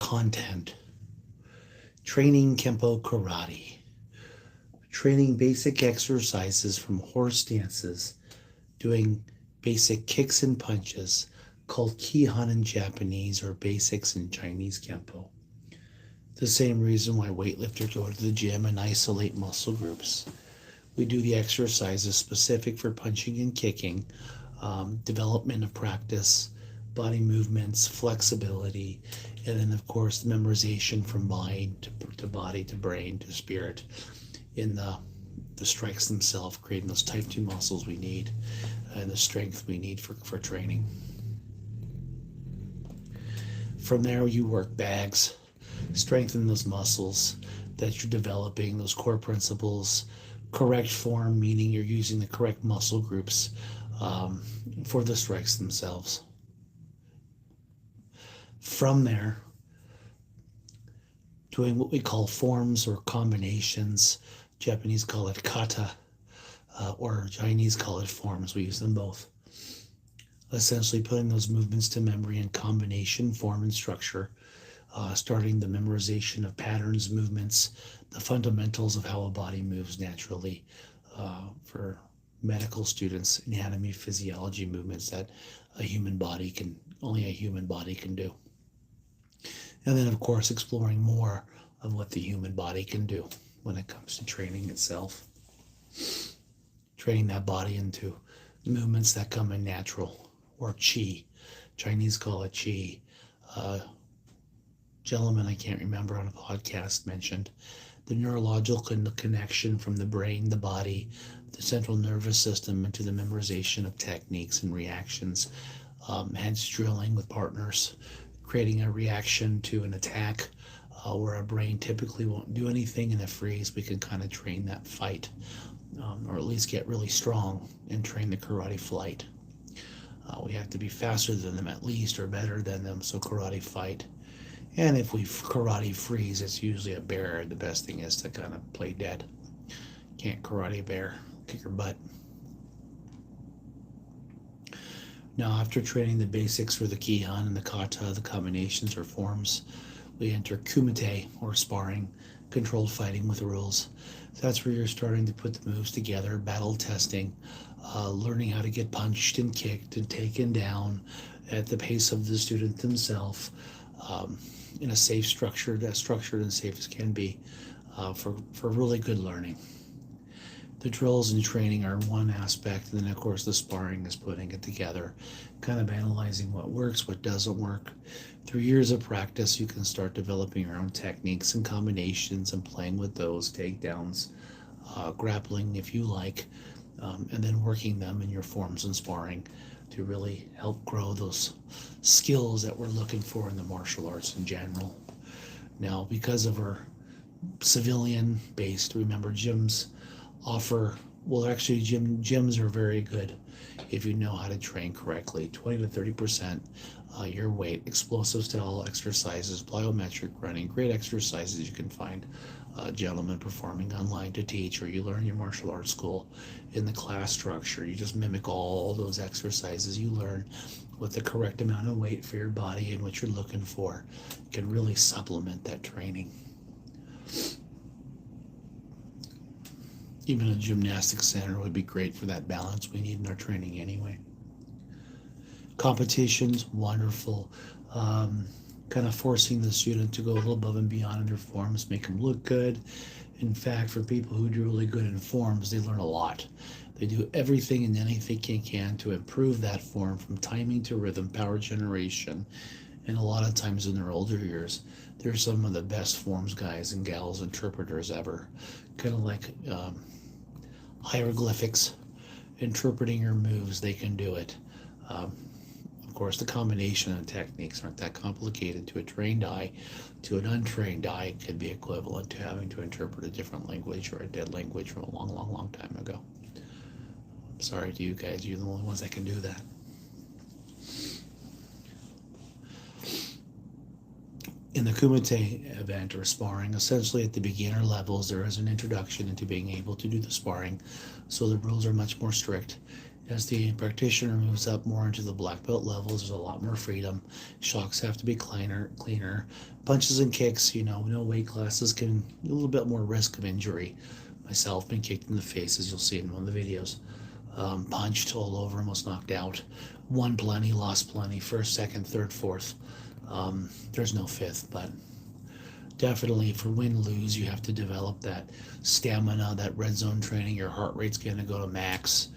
content, training Kempo karate, training basic exercises from horse stances, doing basic kicks and punches called Kihan in Japanese or basics in Chinese Kempo. The same reason why weightlifters go to the gym and isolate muscle groups. We do the exercises specific for punching and kicking, development of practice, body movements, flexibility, and then, of course, the memorization from mind to body to brain to spirit in the strikes themselves, creating those type 2 muscles we need and the strength we need for training. From there, you work bags, strengthen those muscles that you're developing, those core principles, correct form, meaning you're using the correct muscle groups for the strikes themselves. From there, doing what we call forms or combinations. Japanese call it kata, or Chinese call it forms. We use them both. Essentially putting those movements to memory in combination, form, and structure, starting the memorization of patterns, movements, the fundamentals of how a body moves naturally for medical students, anatomy, physiology movements that only a human body can do. And then, of course, exploring more of what the human body can do when it comes to training itself. Training that body into movements that come in natural, or chi. Chinese call it chi. Gentleman I can't remember on a podcast mentioned the neurological connection from the brain, the body, the central nervous system into the memorization of techniques and reactions, hence drilling with partners, creating a reaction to an attack where our brain typically won't do anything in a freeze. We can kind of train that fight, or at least get really strong and train the karate flight. We have to be faster than them at least, or better than them, so karate fight. And if we karate freeze, it's usually a bear. The best thing is to kind of play dead. Can't karate a bear, kick your butt. Now, after training the basics for the Kihan and the Kata, the combinations or forms, we enter Kumite, or sparring, controlled fighting with rules. So that's where you're starting to put the moves together, battle testing, learning how to get punched and kicked and taken down at the pace of the student themselves, in a safe structure, as structured and safe as can be, for really good learning. The drills and training are one aspect, and then of course the sparring is putting it together, kind of analyzing what works, what doesn't work. Through years of practice, you can start developing your own techniques and combinations and playing with those takedowns, grappling if you like, and then working them in your forms and sparring to really help grow those skills that we're looking for in the martial arts in general. Now, because of our civilian based, remember gyms offer, well, actually gyms are very good if you know how to train correctly. 20 to 30% your weight, explosive style exercises, plyometric running, great exercises you can find gentlemen performing online to teach, or you learn your martial arts school in the class structure. You just mimic all those exercises you learn with the correct amount of weight for your body and what you're looking for. You can really supplement that training. Even a gymnastics center would be great for that balance we need in our training anyway. Competitions, wonderful. Kind of forcing the student to go a little above and beyond in their forms, make them look good. In fact, for people who do really good in forms, they learn a lot. They do everything and anything they can to improve that form, from timing to rhythm, power generation, and a lot of times in their older years, they're some of the best forms guys and gals, interpreters ever. Kind of like hieroglyphics, interpreting your moves, they can do it. Of course, the combination of techniques aren't that complicated. To a trained eye, to an untrained eye, it could be equivalent to having to interpret a different language or a dead language from a long time ago. I'm sorry to you guys, you're the only ones that can do that. In the Kumite event or sparring, essentially at the beginner levels, there is an introduction into being able to do the sparring, so the rules are much more strict. As the practitioner moves up more into the black belt levels, there's a lot more freedom. Shocks have to be cleaner. Punches and kicks, no weight classes can a little bit more risk of injury. Myself been kicked in the face, as you'll see in one of the videos. Punched all over, almost knocked out. Won plenty, lost plenty. First, second, third, fourth. There's no fifth, but definitely for win-lose, you have to develop that stamina, that red zone training. Your heart rate's going to go to max.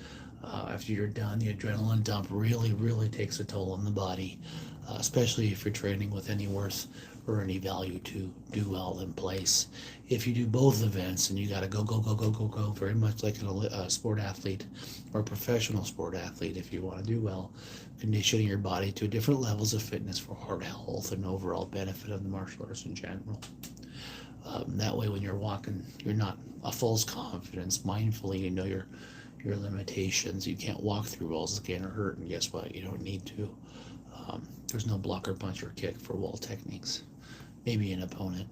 After you're done, the adrenaline dump really, really takes a toll on the body, especially if you're training with any worth or any value to do well in place. If you do both events and you got to go, go, go, go, go, go, very much like a sport athlete or a professional sport athlete, if you want to do well, conditioning your body to different levels of fitness for heart health and overall benefit of the martial arts in general. That way, when you're walking, you're not a false confidence. Mindfully, you know your limitations. You can't walk through walls; it's gonna hurt. And guess what? You don't need to. There's no blocker, punch, or kick for wall techniques. Maybe an opponent.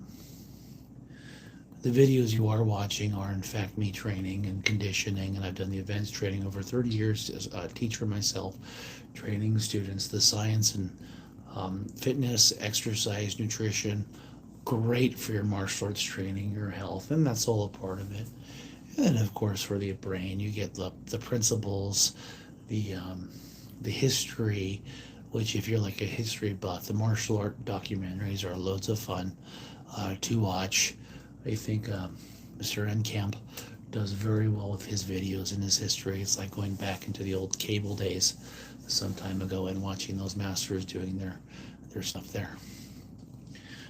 The videos you are watching are in fact me training and conditioning, and I've done the events training over 30 years as a teacher myself, training students the science and fitness, exercise, nutrition. Great for your martial arts training, your health, and that's all a part of it. And of course, for the brain, you get the principles, the history, which if you're like a history buff, the martial art documentaries are loads of fun to watch. I think Mr. Kemp does very well with his videos and his history. It's like going back into the old cable days some time ago and watching those masters doing their stuff there.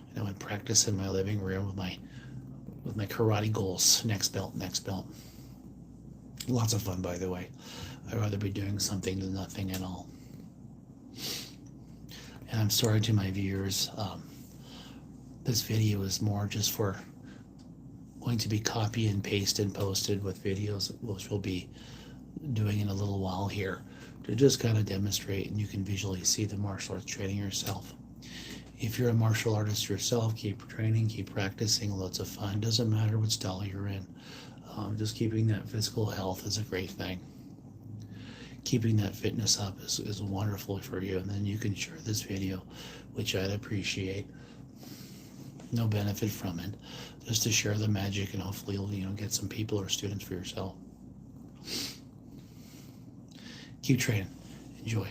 And I would practice in my living room with my karate goals. Next belt. Lots of fun, by the way. I'd rather be doing something than nothing at all. And I'm sorry to my viewers. This video is more just for going to be copy and paste and posted with videos, which we'll be doing in a little while here, to just kind of demonstrate, and you can visually see the martial arts training yourself. If you're a martial artist yourself, keep training, keep practicing. Lots of fun. Doesn't matter what style you're in. Just keeping that physical health is a great thing. Keeping that fitness up is wonderful for you, and then you can share this video, which I'd appreciate. No benefit from it, just to share the magic, and hopefully you'll get some people or students for yourself. Keep training. Enjoy.